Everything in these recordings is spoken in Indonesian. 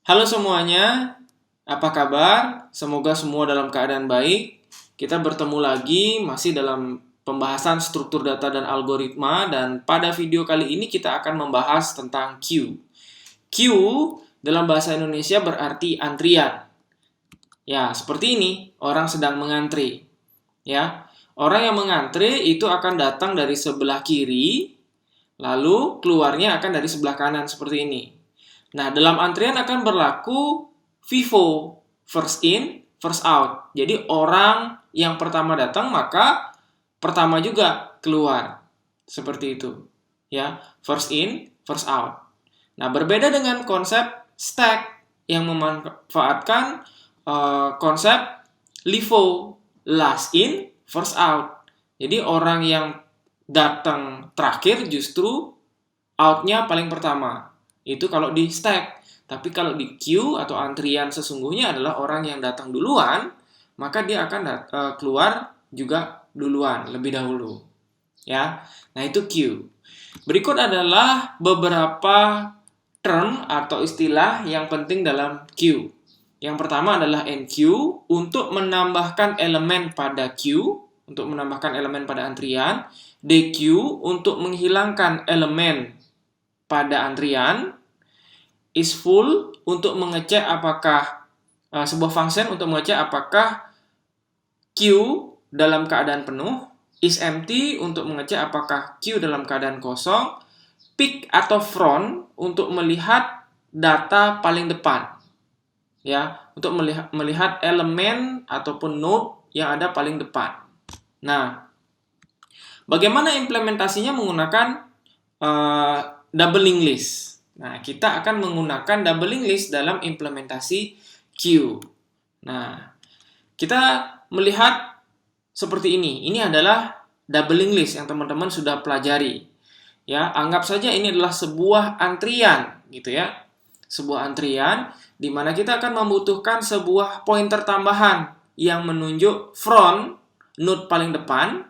Halo semuanya, apa kabar? Semoga semua dalam keadaan baik. Kita bertemu lagi masih dalam pembahasan struktur data dan algoritma dan pada video kali ini kita akan membahas tentang queue. Queue dalam bahasa Indonesia berarti antrian. Ya, seperti ini, orang sedang mengantri. Ya, orang yang mengantri itu akan datang dari sebelah kiri, lalu keluarnya akan dari sebelah kanan seperti ini. Nah, dalam antrian akan berlaku FIFO, first in, first out. Jadi orang yang pertama datang maka pertama juga keluar. Seperti itu. Ya, first in, first out. Nah, berbeda dengan konsep stack yang memanfaatkan konsep LIFO, last in, first out. Jadi orang yang datang terakhir justru out-nya paling pertama. Itu kalau di stack. Tapi kalau di queue atau antrian sesungguhnya adalah orang yang datang duluan, maka dia akan keluar juga duluan, lebih dahulu. Ya. Nah, itu queue. Berikut adalah beberapa term atau istilah yang penting dalam queue. Yang pertama adalah enqueue untuk menambahkan elemen pada queue, untuk menambahkan elemen pada antrian. Dequeue untuk menghilangkan elemen pada antrian. Is full untuk mengecek apakah sebuah function untuk mengecek apakah queue dalam keadaan penuh. Is empty untuk mengecek apakah queue dalam keadaan kosong. Peak atau front untuk melihat data paling depan. Ya, untuk melihat elemen ataupun node yang ada paling depan. Nah, bagaimana implementasinya menggunakan doubling list? Nah, kita akan menggunakan doubling list dalam implementasi queue. Nah, kita melihat seperti ini. Ini adalah doubling list yang teman-teman sudah pelajari. Ya, anggap saja ini adalah sebuah antrian, gitu ya. Sebuah antrian di mana kita akan membutuhkan sebuah pointer tambahan yang menunjuk front, node paling depan,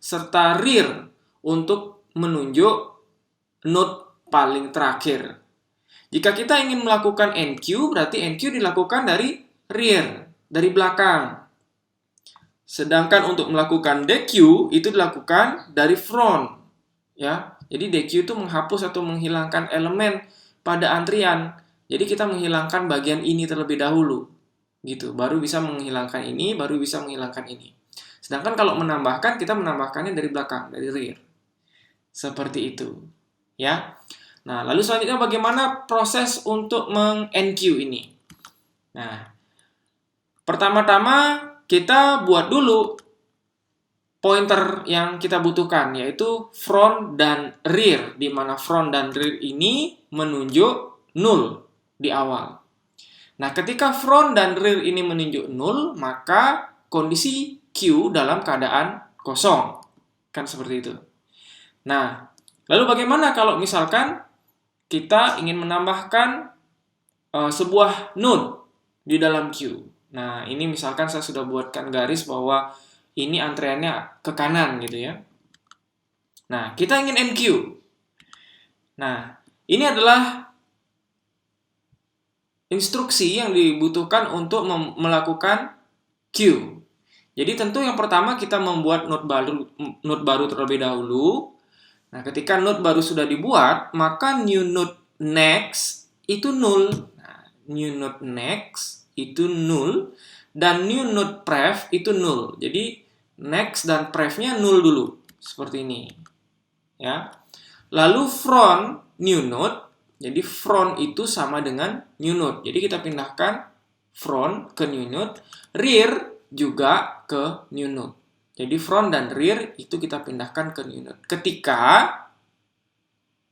serta rear untuk menunjuk node paling terakhir. Jika kita ingin melakukan enqueue, berarti enqueue dilakukan dari rear, dari belakang. Sedangkan untuk melakukan dequeue itu dilakukan dari front. Ya, jadi dequeue itu menghapus atau menghilangkan elemen pada antrian. Jadi kita menghilangkan bagian ini terlebih dahulu. Gitu, baru bisa menghilangkan ini, baru bisa menghilangkan ini. Sedangkan kalau menambahkan, kita menambahkannya dari belakang, dari rear. Seperti itu. Ya. Nah, lalu selanjutnya bagaimana proses untuk meng-enqueue ini? Nah, pertama-tama kita buat dulu pointer yang kita butuhkan, yaitu front dan rear, di mana front dan rear ini menunjuk null di awal. Nah, ketika front dan rear ini menunjuk null, maka kondisi queue dalam keadaan kosong. Kan seperti itu. Nah, lalu bagaimana kalau misalkan kita ingin menambahkan sebuah node di dalam queue? Nah, ini misalkan saya sudah buatkan garis bahwa ini antreannya ke kanan gitu ya. Nah, kita ingin enqueue. Nah, ini adalah instruksi yang dibutuhkan untuk melakukan queue. Jadi tentu yang pertama kita membuat node baru terlebih dahulu. Nah, ketika node baru sudah dibuat, maka new node next itu null. Nah, new node next itu null dan new node pref itu null. Jadi next dan pref-nya null dulu. Seperti ini. Ya. Lalu front new node. Jadi front itu sama dengan new node. Jadi kita pindahkan front ke new node, rear juga ke new node. Jadi front dan rear itu kita pindahkan ke new node ketika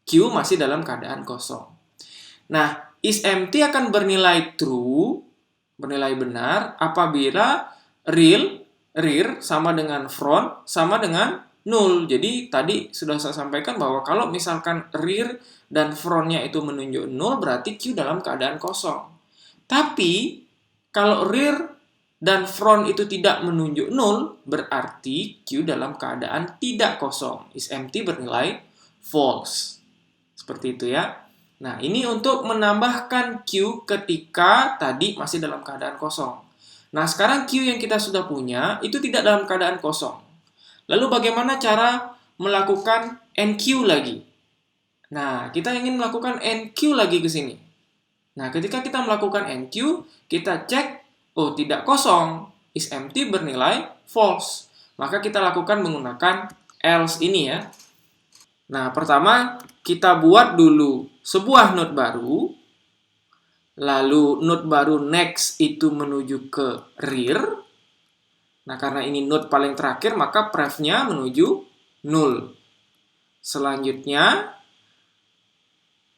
queue masih dalam keadaan kosong. Nah, is empty akan bernilai true, bernilai benar apabila rear sama dengan front sama dengan null. Jadi tadi sudah saya sampaikan bahwa kalau misalkan rear dan frontnya itu menunjuk null, berarti queue dalam keadaan kosong. Tapi kalau rear dan front itu tidak menunjuk null, berarti queue dalam keadaan tidak kosong. Is empty bernilai false. Seperti itu ya. Nah, ini untuk menambahkan Q ketika tadi masih dalam keadaan kosong. Nah, sekarang Q yang kita sudah punya itu tidak dalam keadaan kosong. Lalu bagaimana cara melakukan NQ lagi? Nah, kita ingin melakukan NQ lagi ke sini. Nah, ketika kita melakukan NQ, kita cek, oh tidak kosong, is empty bernilai false. Maka kita lakukan menggunakan else ini ya. Nah, pertama kita buat dulu sebuah node baru, lalu node baru next itu menuju ke rear. Nah, karena ini node paling terakhir, maka pref-nya menuju null. Selanjutnya,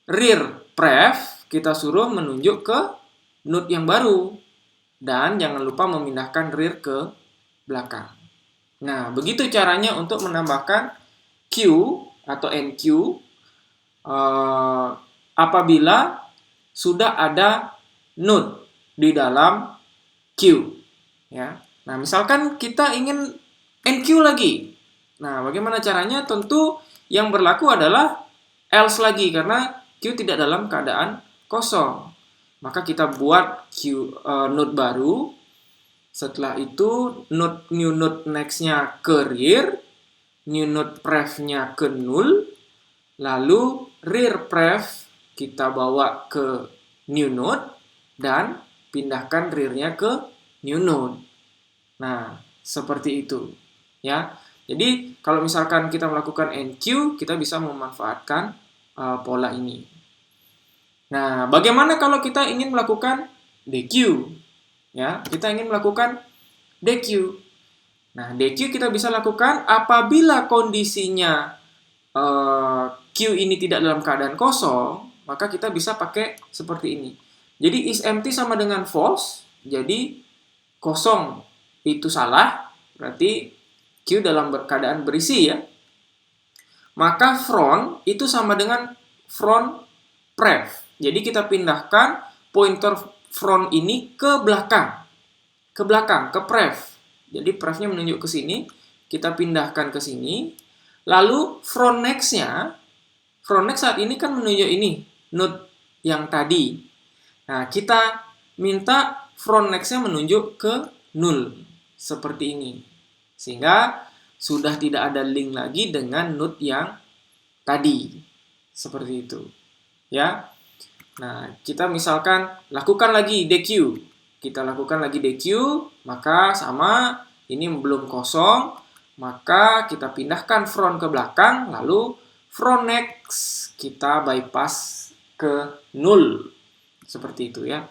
rear pref kita suruh menunjuk ke node yang baru. Dan jangan lupa memindahkan rear ke belakang. Nah, begitu caranya untuk menambahkan Q atau NQ apabila sudah ada node di dalam Q. Ya. Nah, misalkan kita ingin NQ lagi. Nah, bagaimana caranya? Tentu yang berlaku adalah else lagi karena Q tidak dalam keadaan kosong. Maka kita buat node baru. Setelah itu new node next-nya ke rear, new node pref-nya ke null, lalu rear pref kita bawa ke new node dan pindahkan rear-nya ke new node. Nah, seperti itu. Ya. Jadi, kalau misalkan kita melakukan NQ, kita bisa memanfaatkan pola ini. Nah, bagaimana kalau kita ingin melakukan DQ? Ya, kita ingin melakukan DQ. Nah, DQ kita bisa lakukan apabila kondisinya Q ini tidak dalam keadaan kosong, maka kita bisa pakai seperti ini. Jadi is empty sama dengan false, jadi kosong itu salah, berarti Q dalam keadaan berisi ya. Maka front itu sama dengan front pref. Jadi kita pindahkan pointer front ini ke belakang. Ke belakang, ke pref. Jadi prefnya menunjuk ke sini, kita pindahkan ke sini. Lalu front next-nya, front next saat ini kan menunjuk ini, node yang tadi. Nah, kita minta front next-nya menunjuk ke null. Seperti ini. Sehingga sudah tidak ada link lagi dengan node yang tadi. Seperti itu. Ya. Nah, kita misalkan lakukan lagi DQ. Kita lakukan lagi DQ, maka sama, ini belum kosong, maka kita pindahkan front ke belakang, lalu front next kita bypass ke null. Seperti itu ya.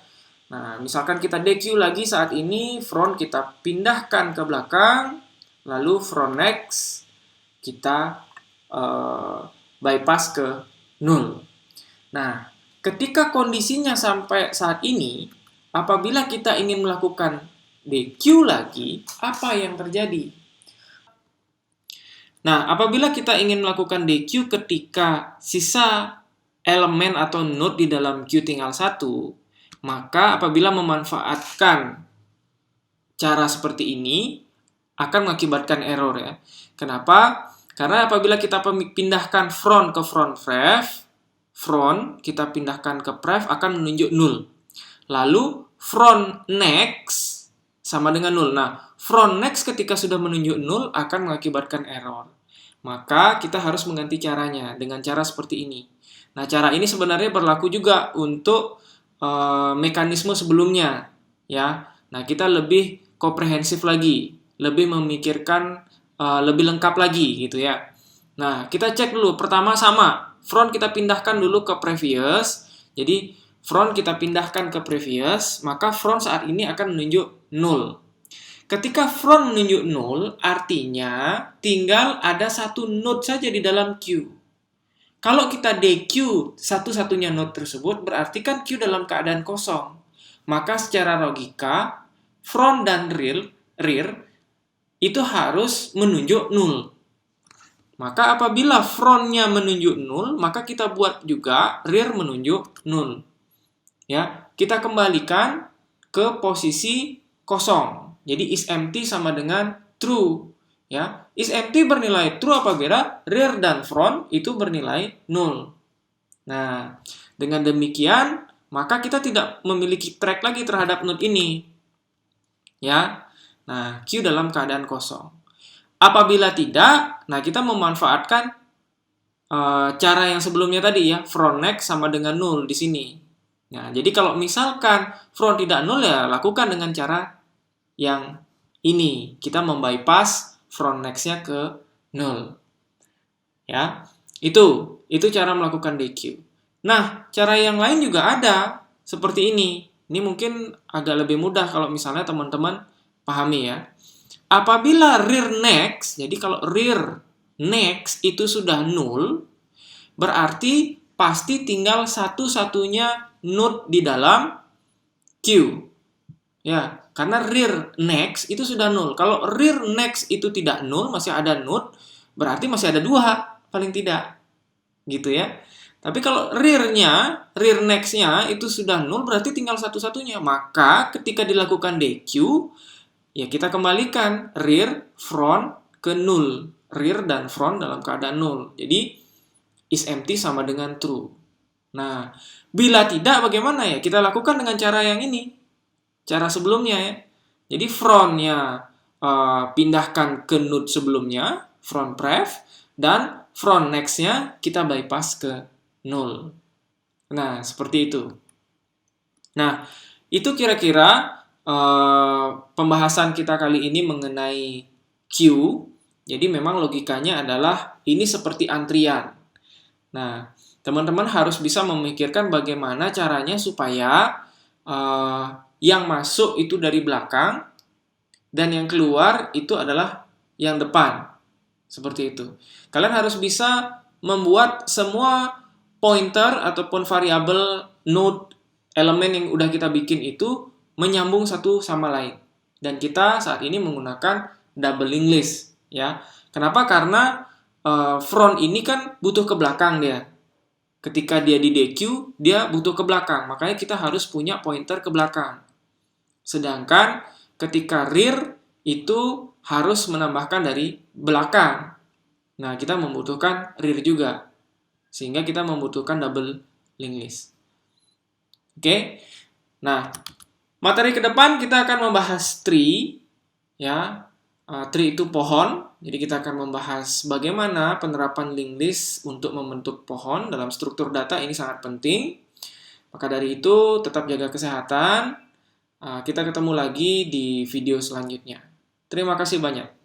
Nah, misalkan kita DQ lagi saat ini, front kita pindahkan ke belakang, lalu front next kita bypass ke null. Nah, ketika kondisinya sampai saat ini, apabila kita ingin melakukan DQ lagi, apa yang terjadi? Nah, apabila kita ingin melakukan DQ ketika sisa elemen atau node di dalam Q tinggal 1, maka apabila memanfaatkan cara seperti ini, akan mengakibatkan error ya. Kenapa? Karena apabila kita pindahkan front ke front pref, front kita pindahkan ke pref akan menunjuk null. Lalu front next sama dengan null. Nah, front next ketika sudah menunjuk null akan mengakibatkan error. Maka kita harus mengganti caranya dengan cara seperti ini. Nah, cara ini sebenarnya berlaku juga untuk mekanisme sebelumnya ya. Nah, kita lebih komprehensif lagi, lebih memikirkan lebih lengkap lagi gitu ya. Nah, kita cek dulu. Pertama sama, front kita pindahkan dulu ke previous. Jadi front kita pindahkan ke previous, maka front saat ini akan menunjuk null. Ketika front menunjuk null, artinya tinggal ada satu node saja di dalam Q. Kalau kita DQ satu-satunya node tersebut, berarti kan Q dalam keadaan kosong. Maka secara logika, front dan rear itu harus menunjuk null. Maka apabila frontnya menunjuk null, maka kita buat juga rear menunjuk null. Ya, kita kembalikan ke posisi kosong. Jadi is empty sama dengan true. Ya, is empty bernilai true apabila rear dan front itu bernilai null. Nah, dengan demikian, maka kita tidak memiliki track lagi terhadap node ini. Ya. Nah, queue dalam keadaan kosong. Apabila tidak, nah kita memanfaatkan cara yang sebelumnya tadi ya, front next sama dengan null di sini. Nah, jadi kalau misalkan front tidak null ya lakukan dengan cara yang ini. Kita membypass front next-nya ke null. Ya. Itu cara melakukan DQ. Nah, cara yang lain juga ada seperti ini. Ini mungkin agak lebih mudah kalau misalnya teman-teman pahami ya. Apabila rear next, jadi kalau rear next itu sudah null, berarti pasti tinggal satu-satunya node di dalam queue. Ya, karena rear next itu sudah null. Kalau rear next itu tidak null, masih ada node, berarti masih ada 2 paling tidak. Gitu ya. Tapi kalau rear next-nya itu sudah null, berarti tinggal satu-satunya. Maka ketika dilakukan DQ, ya kita kembalikan rear, front ke null. Rear dan front dalam keadaan null. Jadi is empty sama dengan true. Nah, bila tidak bagaimana ya? Kita lakukan dengan cara yang ini. Cara sebelumnya ya. Jadi frontnya pindahkan ke node sebelumnya, front pref, dan front next-nya kita bypass ke null. Nah, seperti itu. Nah, itu kira-kira pembahasan kita kali ini mengenai queue. Jadi memang logikanya adalah ini seperti antrian. Nah, teman-teman harus bisa memikirkan bagaimana caranya supaya yang masuk itu dari belakang dan yang keluar itu adalah yang depan. Seperti itu. Kalian harus bisa membuat semua pointer ataupun variabel node elemen yang udah kita bikin itu menyambung satu sama lain. Dan kita saat ini menggunakan double linked list ya. Kenapa? Karena front ini kan butuh ke belakang dia. Ketika dia di DQ, dia butuh ke belakang. Makanya kita harus punya pointer ke belakang. Sedangkan ketika rear itu harus menambahkan dari belakang. Nah, kita membutuhkan rear juga. Sehingga kita membutuhkan double linked list. Oke. Nah, materi ke depan kita akan membahas tree ya. Tree itu pohon. Jadi kita akan membahas bagaimana penerapan linked list untuk membentuk pohon dalam struktur data. Ini sangat penting. Maka dari itu tetap jaga kesehatan. Kita ketemu lagi di video selanjutnya. Terima kasih banyak.